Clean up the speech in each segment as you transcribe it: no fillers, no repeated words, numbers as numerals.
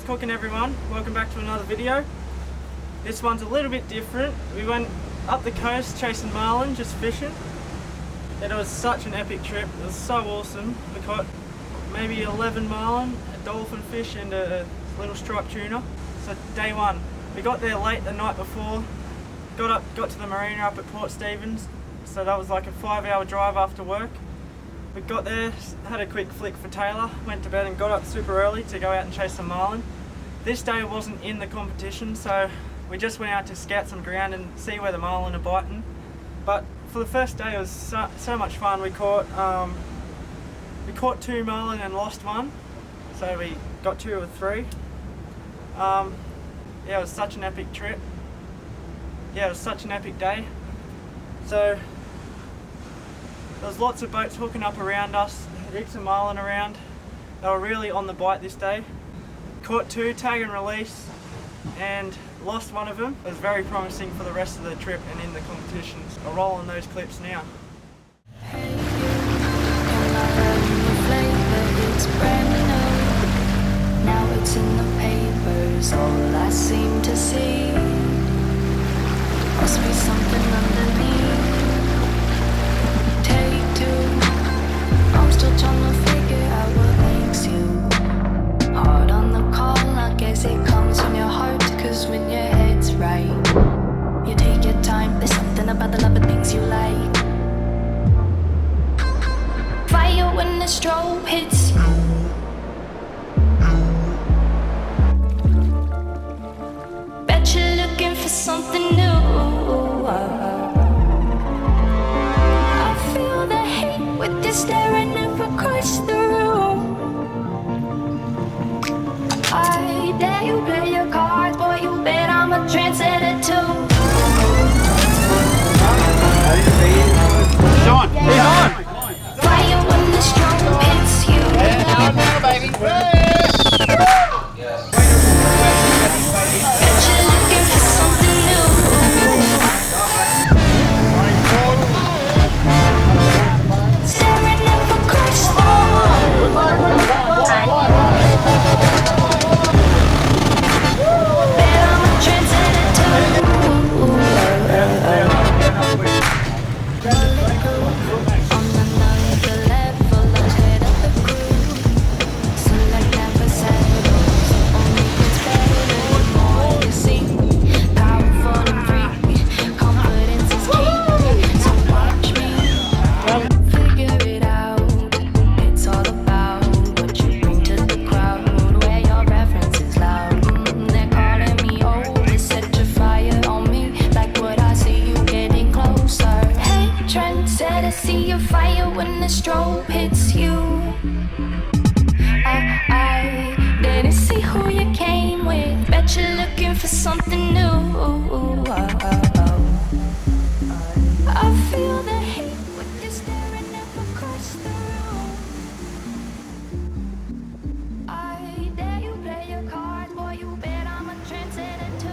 what's cooking everyone? Welcome back to another video. This one's a little bit different. We went up the coast chasing marlin, just fishing. And it was such an epic trip. It was so awesome. We caught maybe 11 marlin, a dolphin fish and a little striped tuna. So day one. We got there late the night before. Got to the marina up at Port Stephens. So that was like a 5-hour drive after work. We got there, had a quick flick for Taylor, went to bed and got up super early to go out and chase some marlin. This day wasn't in the competition, so we just went out to scout some ground and see where the marlin are biting. But for the first day it was so much fun. We caught 2 marlin and lost one, so we got 2 or 3. Yeah, it was such an epic trip. Yeah, it was such an epic day. So there was lots of boats hooking up around us, heaps of marlin around. They were really on the bite this day. Caught 2, tag and release, and lost one of them. It was very promising for the rest of the trip and in the competitions. I'll roll on those clips now. Now it's in the papers, all I seem to see. Must be something underneath. Take 2, I'm still trying to figure out what makes you hard on the call. I guess it comes from your heart, cause when your head's right, you take your time. There's something about the love of things you like. Fire when the strobe hits you. Bet you're looking for something new. I feel the hate with you staring up across the room. I dare you play your cards, boy, you bet I'm a trendsetter too. Sean, he's on! Fire when the strobe hits you. Yeah, now, baby. Bet you're looking for something new. Staring up across the room. Bet I'm a trendsetter too. On another level, I'm head of the crew. So like never settles, only gets better the more you see. Powerful and free, confidence is key. So watch me figure it out. It's all about what you bring to the crowd, where your reference is loud. They're calling me old, set your fire on me, like what I see you getting closer. Hey, trendsetter, see your fire when the strobe hits you. I didn't see who you came with. Bet you're looking for something new. I feel the hate with you staring up across the room. I dare you play your cards, boy, you bet I'm a trendsetter too.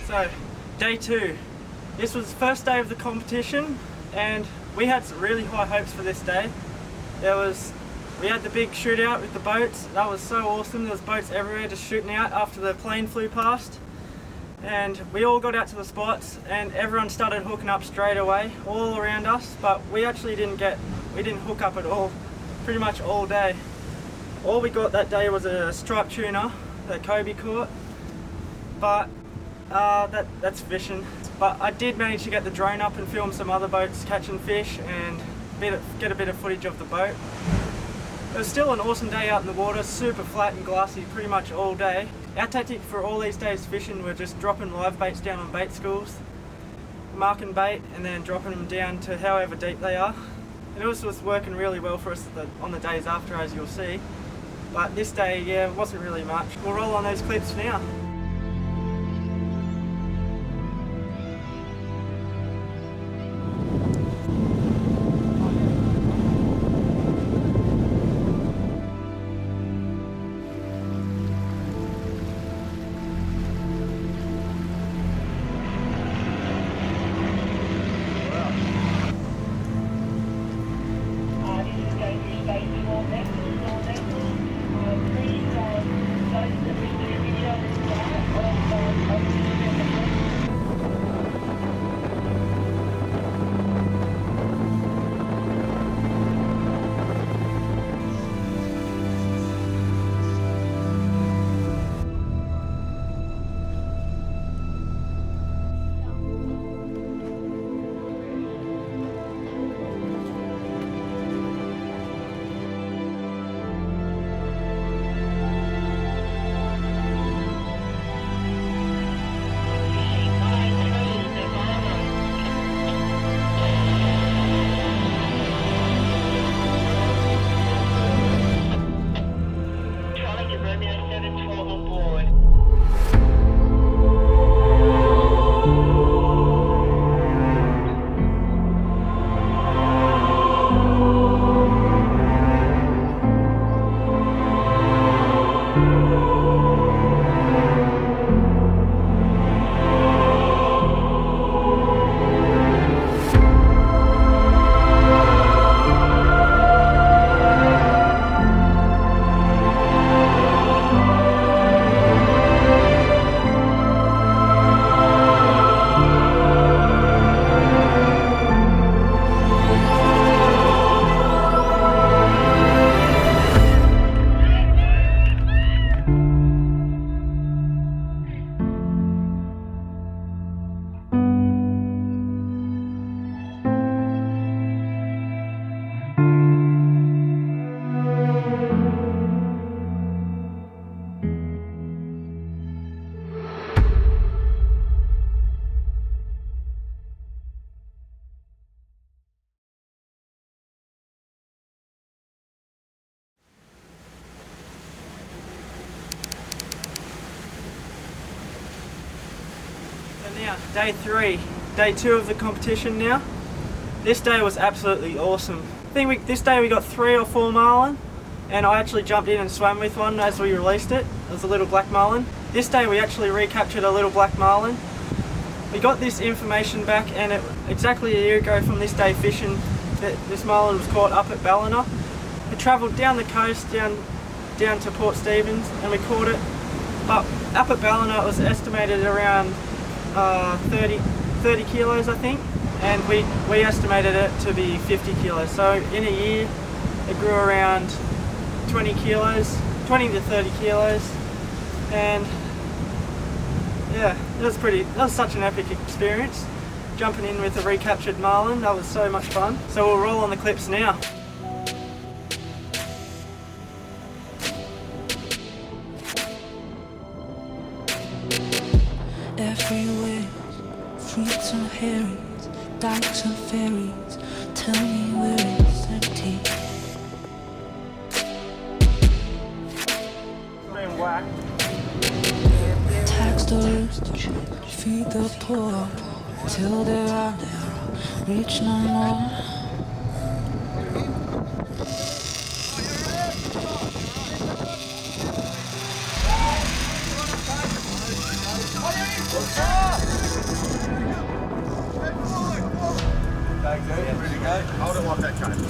So, day 2. This was the first day of the competition and we had some really high hopes for this day. We had the big shootout with the boats. That was so awesome. There was boats everywhere just shooting out after the plane flew past. And we all got out to the spots and everyone started hooking up straight away, all around us, but we actually didn't hook up at all, pretty much all day. All we got that day was a striped tuna that Kobe caught, but that's fishing. But I did manage to get the drone up and film some other boats catching fish and get a bit of footage of the boat. It was still an awesome day out in the water, super flat and glassy pretty much all day. Our tactic for all these days fishing were just dropping live baits down on bait schools, marking bait and then dropping them down to however deep they are. and it was working really well for us on the days after, as you'll see. But this day, yeah, it wasn't really much. We'll roll on those clips now. Now, day 3, day 2 of the competition now. This day was absolutely awesome. I think this day we got 3 or 4 marlin, and I actually jumped in and swam with one as we released it. It was a little black marlin. This day we actually recaptured a little black marlin. We got this information back, and exactly a year ago from this day fishing, this marlin was caught up at Ballina. It travelled down the coast, down to Port Stephens, and we caught it. But up at Ballina it was estimated around 30 kilos, I think, and we estimated it to be 50 kilos. So in a year it grew around 20 to 30 kilos, and yeah, that was such an epic experience. Jumping in with a recaptured marlin, that was so much fun. So we'll roll on the clips now. Everywhere, fruits and herrings, dykes and ferries, tell me where it's empty. Tax the rich, feed the poor, till there are rich no more. Ready to go? I don't want that kind.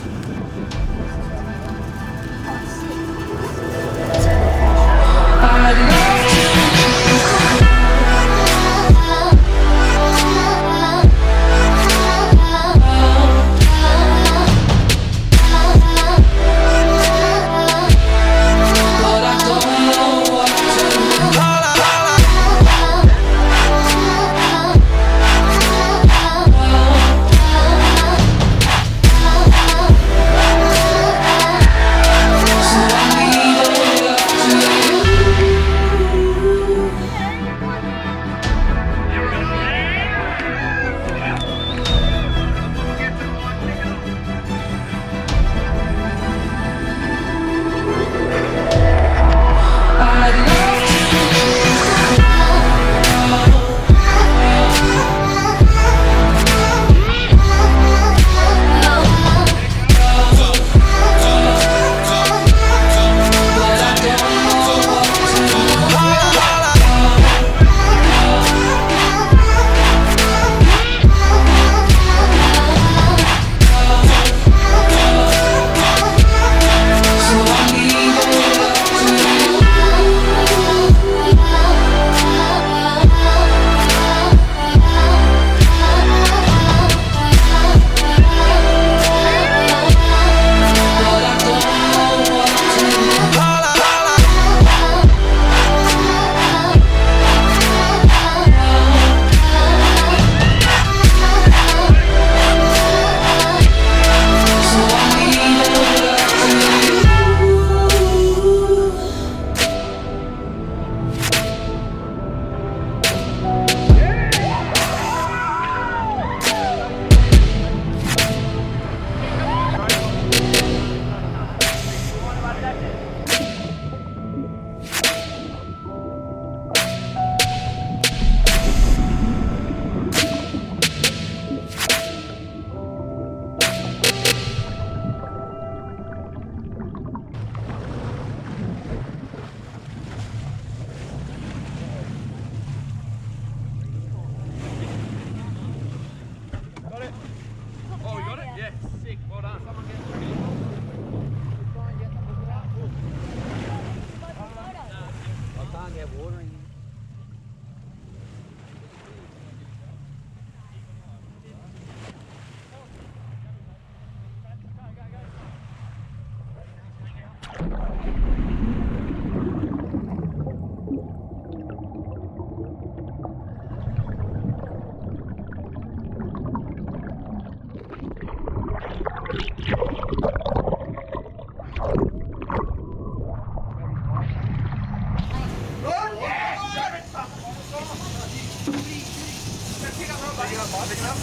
pick up rod, mate. Pick it up.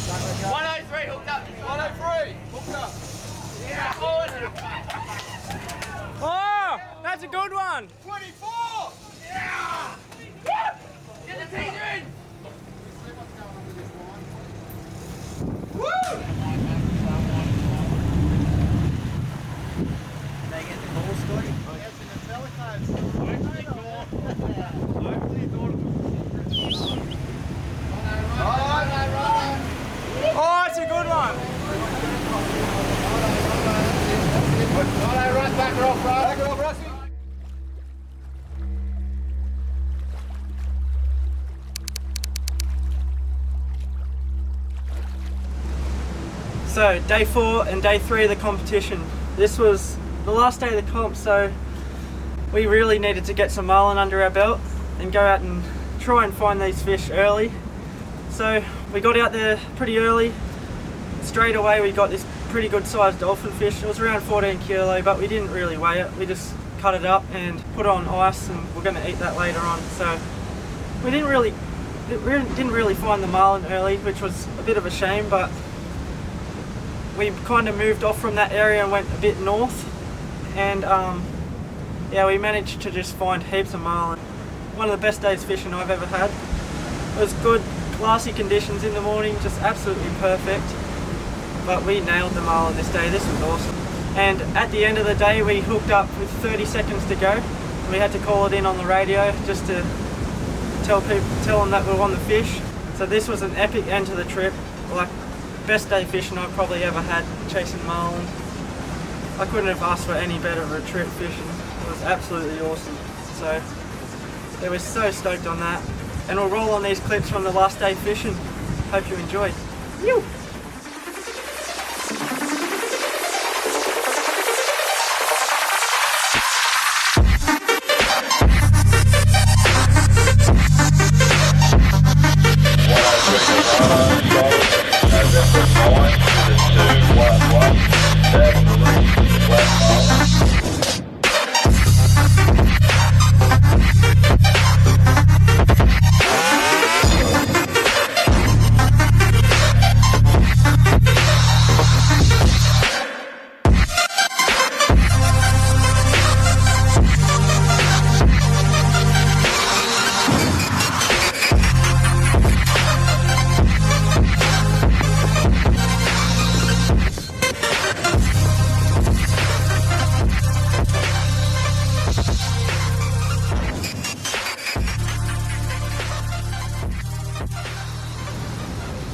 103 hooked up. 103 hooked up. Yeah. Oh, that's a good one. 24. Yeah. Get the teaser in. Woo! They get the ball, Scotty? Yes, in the telecoms. Oh, it's a good one. Right, back her off, right? Back her off, Rusty. So day 4 and day 3 of the competition. This was the last day of the comp, so we really needed to get some marlin under our belt and go out and try and find these fish early. So we got out there pretty early. Straight away we got this pretty good sized dolphin fish. It was around 14 kilo, but we didn't really weigh it. We just cut it up and put it on ice, and we're going to eat that later on. So we didn't really find the marlin early, which was a bit of a shame, but we kind of moved off from that area and went a bit north, and yeah, we managed to just find heaps of marlin. One of the best days fishing I've ever had. It was good, glassy conditions in the morning, just absolutely perfect. But we nailed the marlin this day. This was awesome. And at the end of the day, we hooked up with 30 seconds to go. We had to call it in on the radio just to tell them that we won the fish. So this was an epic end to the trip. Like, best day fishing I've probably ever had, chasing marlin. I couldn't have asked for any better of a trip fishing. It was absolutely awesome. So yeah, we're so stoked on that. And we'll roll on these clips from the last day fishing. Hope you enjoy. Yoo!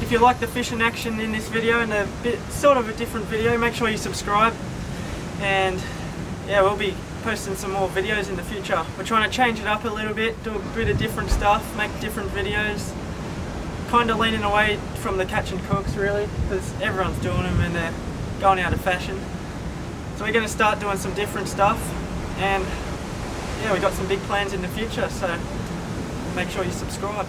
If you like the fishing action in this video and sort of a different video, make sure you subscribe. And yeah, we'll be posting some more videos in the future. We're trying to change it up a little bit, do a bit of different stuff, make different videos. Kind of leaning away from the catch and cooks really, because everyone's doing them and they're going out of fashion. So we're going to start doing some different stuff, and yeah, we've got some big plans in the future, so make sure you subscribe.